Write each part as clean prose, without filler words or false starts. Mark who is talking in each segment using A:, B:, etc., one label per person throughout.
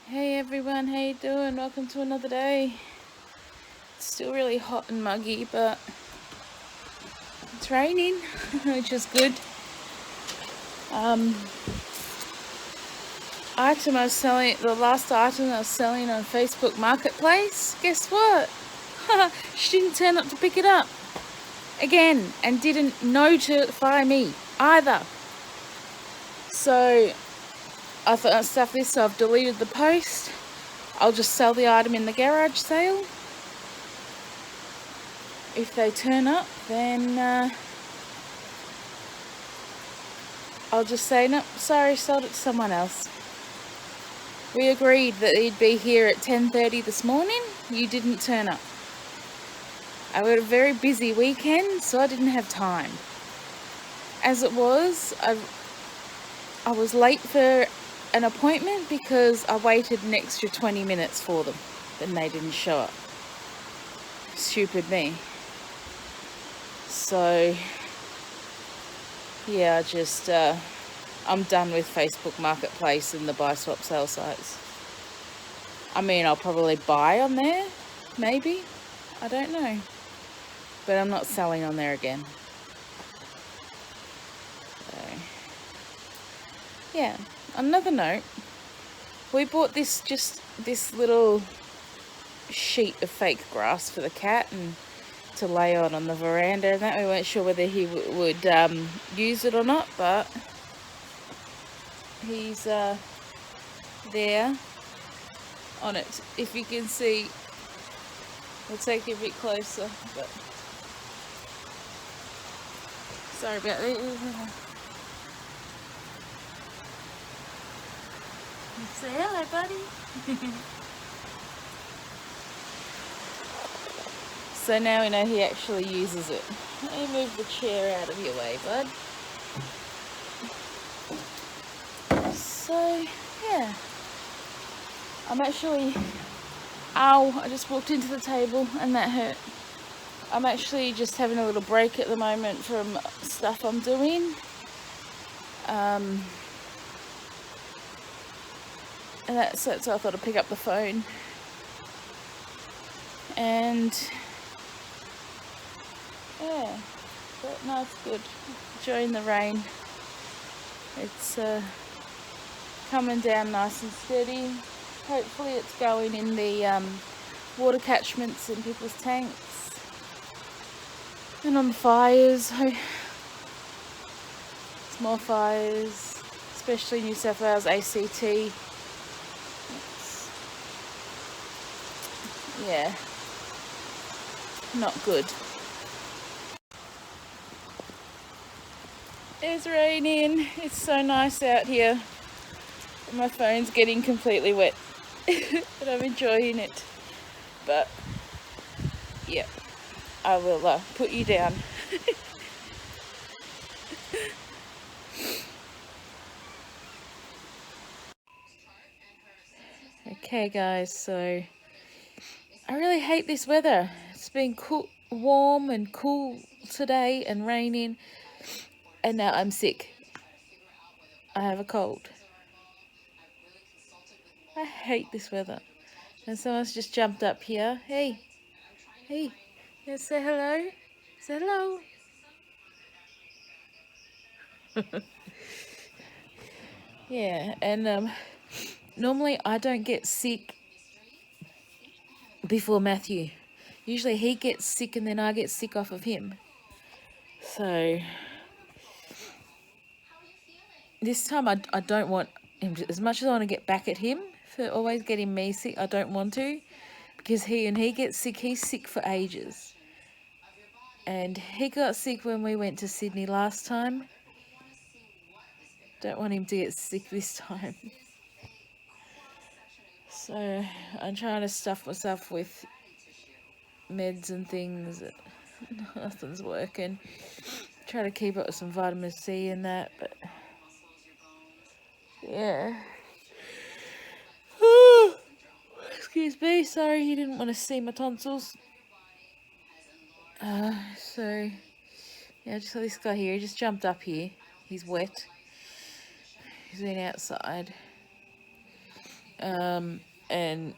A: Hey everyone, how you doing? Welcome to another day. It's still really hot and muggy, but it's raining, which is good. The last item I was selling on Facebook Marketplace, guess what? She didn't turn up to pick it up again and didn't notify me either. So I thought, stuff this, so I've deleted the post. I'll just sell the item in the garage sale. If they turn up, then I'll just say, no, sorry, sold it to someone else. We agreed that he'd be here at 10:30 this morning. You didn't turn up. I had a very busy weekend, so I didn't have time. As it was, I was late for an appointment because I waited an extra 20 minutes for them. Then they didn't show up. Stupid me. So, yeah, I'm done with Facebook Marketplace and the buy, swap, sell sites. I mean, I'll probably buy on there, maybe. I don't know. But I'm not selling on there again. So, yeah. Another note, we bought this little sheet of fake grass for the cat and to lay on the veranda and that. We weren't sure whether he would use it or not, but he's there on it. If you can see, we'll take it a bit closer, but sorry about that. Say hello, buddy. So now we know he actually uses it. Let me move the chair out of your way, bud. So, yeah. I just walked into the table and that hurt. I'm actually just having a little break at the moment from stuff I'm doing. And so I thought I'd pick up the phone. And yeah, but no, it's good. Enjoying the rain. It's coming down nice and steady. Hopefully it's going in the water catchments in people's tanks and on the fires. It's more fires, especially New South Wales ACT. Yeah, not good. It's raining. It's so nice out here. My phone's getting completely wet, but I'm enjoying it. But yeah, I will put you down. Okay, guys. So I really hate this weather. It's been cool, warm and cool today, and raining, and now I'm sick. I have a cold. I hate this weather. And someone's just jumped up here. Hey, yeah, say hello. Say hello. Yeah, and normally I don't get sick before Matthew. Usually he gets sick and then I get sick off of him. So this time I don't want him to, as much as I want to get back at him for always getting me sick, I don't want to, because he gets sick. He's sick for ages. And he got sick when we went to Sydney last time. Don't want him to get sick this time. So I'm trying to stuff myself with meds and things. Nothing's working. Try to keep up with some vitamin C and that, but yeah. Excuse me, sorry you didn't want to see my tonsils. So yeah, I just saw this guy here. He just jumped up here. He's wet. He's been outside. And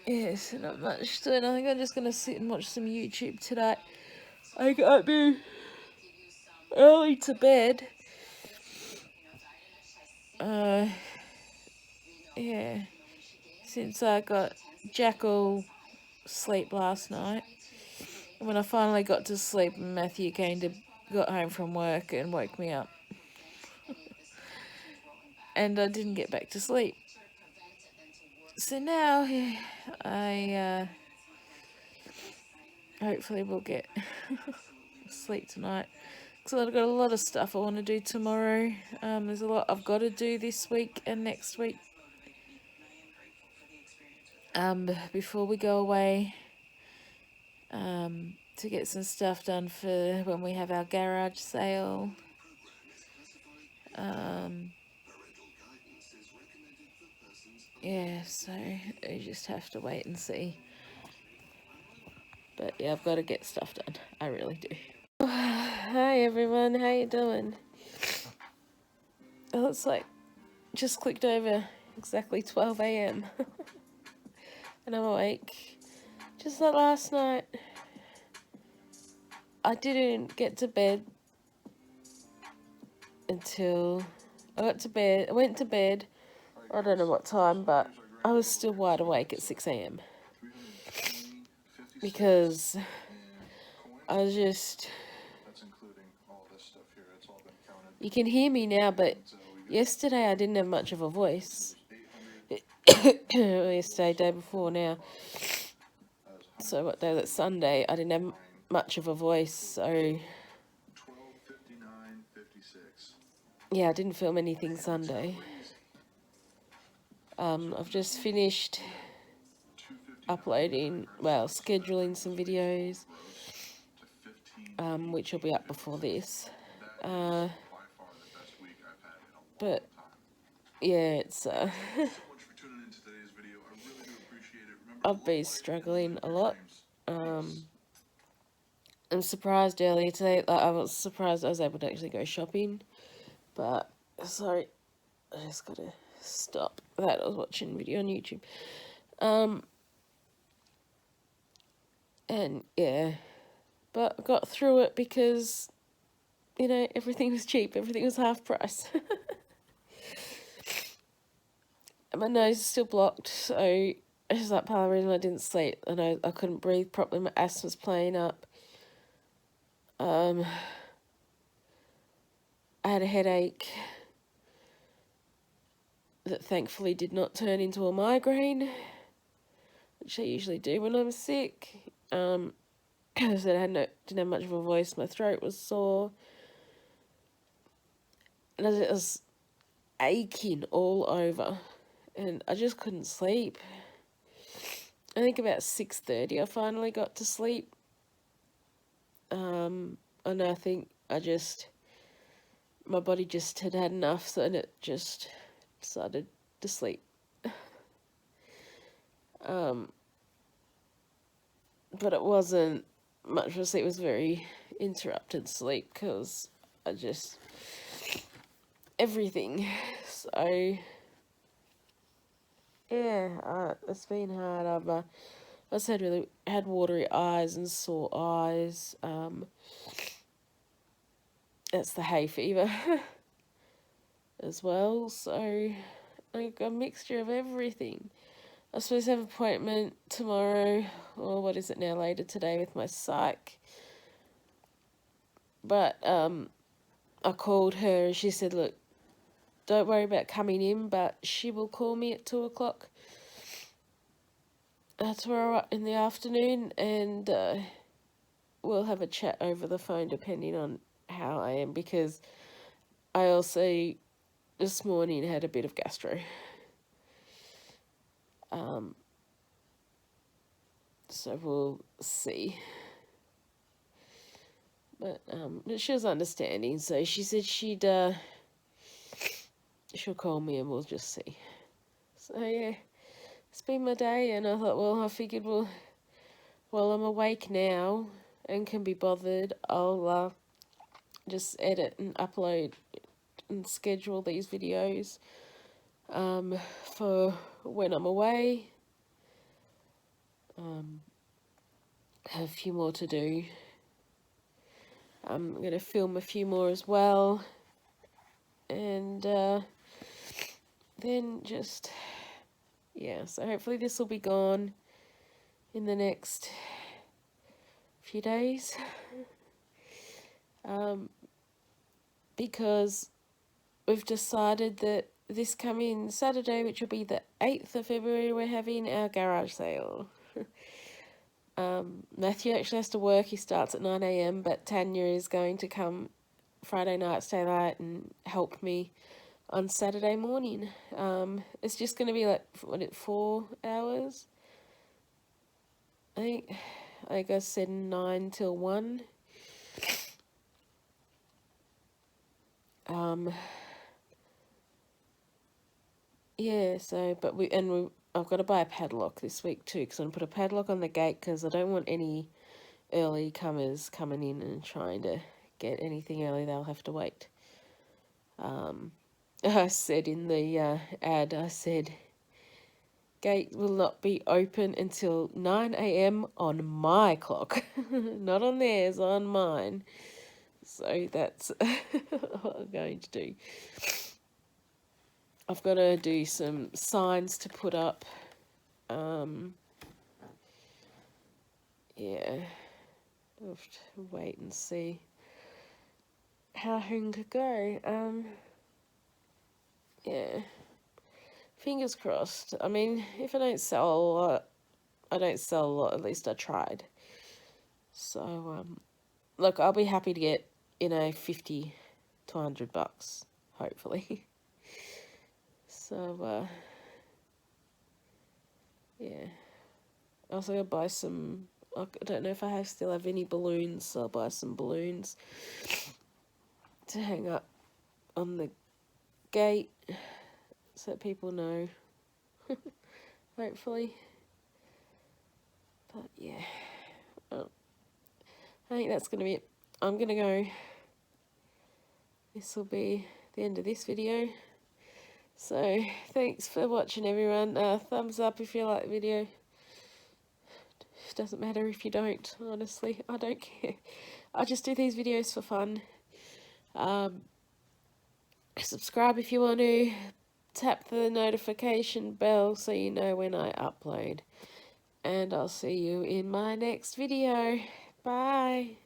A: yes, not much doing. I think I'm just gonna sit and watch some YouTube tonight. I got me early to bed. Yeah, since I got Jackal sleep last night. When I finally got to sleep, Matthew got home from work and woke me up. And I didn't get back to sleep. So now I hopefully will get sleep tonight. Because I've got a lot of stuff I want to do tomorrow. There's a lot I've got to do this week and next week. Before we go away. To get some stuff done for when we have our garage sale. Yeah, so I just have to wait and see. But yeah, I've got to get stuff done. I really do. Hi everyone, how you doing? It looks like just clicked over exactly 12 a.m. and I'm awake. Just like last night. I didn't get to bed until I went to bed, I don't know what time, but I was still wide awake at 6 a.m. because I was just... You can hear me now, but yesterday I didn't have much of a voice. Yesterday, day before now. So what day? That's Sunday. I didn't have much of a voice, so... Yeah, I didn't film anything Sunday. I've just finished scheduling some videos, which will be up before this. But yeah, it's I've been struggling a lot. I'm surprised earlier today. I was surprised I was able to actually go shopping, but sorry, I just gotta stop that. I was watching a video on YouTube. And yeah, but I got through it because, you know, everything was cheap. Everything was half price. And my nose is still blocked, so it's just like part of the reason I didn't sleep. And I couldn't breathe properly. My asthma's playing up. I had a headache that thankfully did not turn into a migraine, which I usually do when I'm sick. I said I didn't have much of a voice. My throat was sore, and it was aching all over, and I just couldn't sleep. I think about 6:30 I finally got to sleep. And I think my body just had had enough, so it just decided to sleep. But it wasn't much of a sleep. It was very interrupted sleep because everything. So yeah, it's been hard. I just had watery eyes and sore eyes. That's the hay fever as well. So like a mixture of everything. I was supposed to have an appointment tomorrow, or what is it now, later today with my psych. But I called her and she said, look, don't worry about coming in, but she will call me at 2 o'clock. Tomorrow in the afternoon, and we'll have a chat over the phone depending on how I am, because I also this morning had a bit of gastro. So we'll see. But she was understanding, so she said she'll call me and we'll just see. So yeah, it's been my day, and I thought, well, I figured, well, I'm awake now and can be bothered, I'll just edit and upload and schedule these videos.
B: for when I'm away. Have a few more to do. I'm going to film a few more as well. And then just, yeah, so hopefully this will be gone in the next few days. Because we've decided that this coming Saturday, which will be the 8th of February, we're having our garage sale. Matthew actually has to work. He starts at 9 a.m, but Tanya is going to come Friday night, stay late, and help me on Saturday morning. It's just going to be like, 4 hours? I think I said 9 till 1. Yeah, so, I've got to buy a padlock this week too, because I'm going to put a padlock on the gate, because I don't want any early comers coming in and trying to get anything early. They'll have to wait. I said in the ad, I said, gate will not be open until 9 a.m. on my clock. Not on theirs, on mine. So that's what I'm going to do. I've got to do some signs to put up. Yeah, I'll have to wait and see how things could go. Yeah, fingers crossed. I mean, if I don't sell a lot, I don't sell a lot, at least I tried. So, look, I'll be happy to get, 50 to $100, hopefully. So, yeah. I also gotta buy some, I don't know if I still have any balloons, so I'll buy some balloons to hang up on the gate so that people know, hopefully. But yeah, well, I think that's gonna be it. I'm gonna go. This will be the end of this video. So thanks for watching, everyone. Thumbs up if you like the video. Doesn't matter if you don't, honestly, I don't care. I just do these videos for fun. Subscribe if you want to. Tap the notification bell so you know when I upload. And I'll see you in my next video. Bye.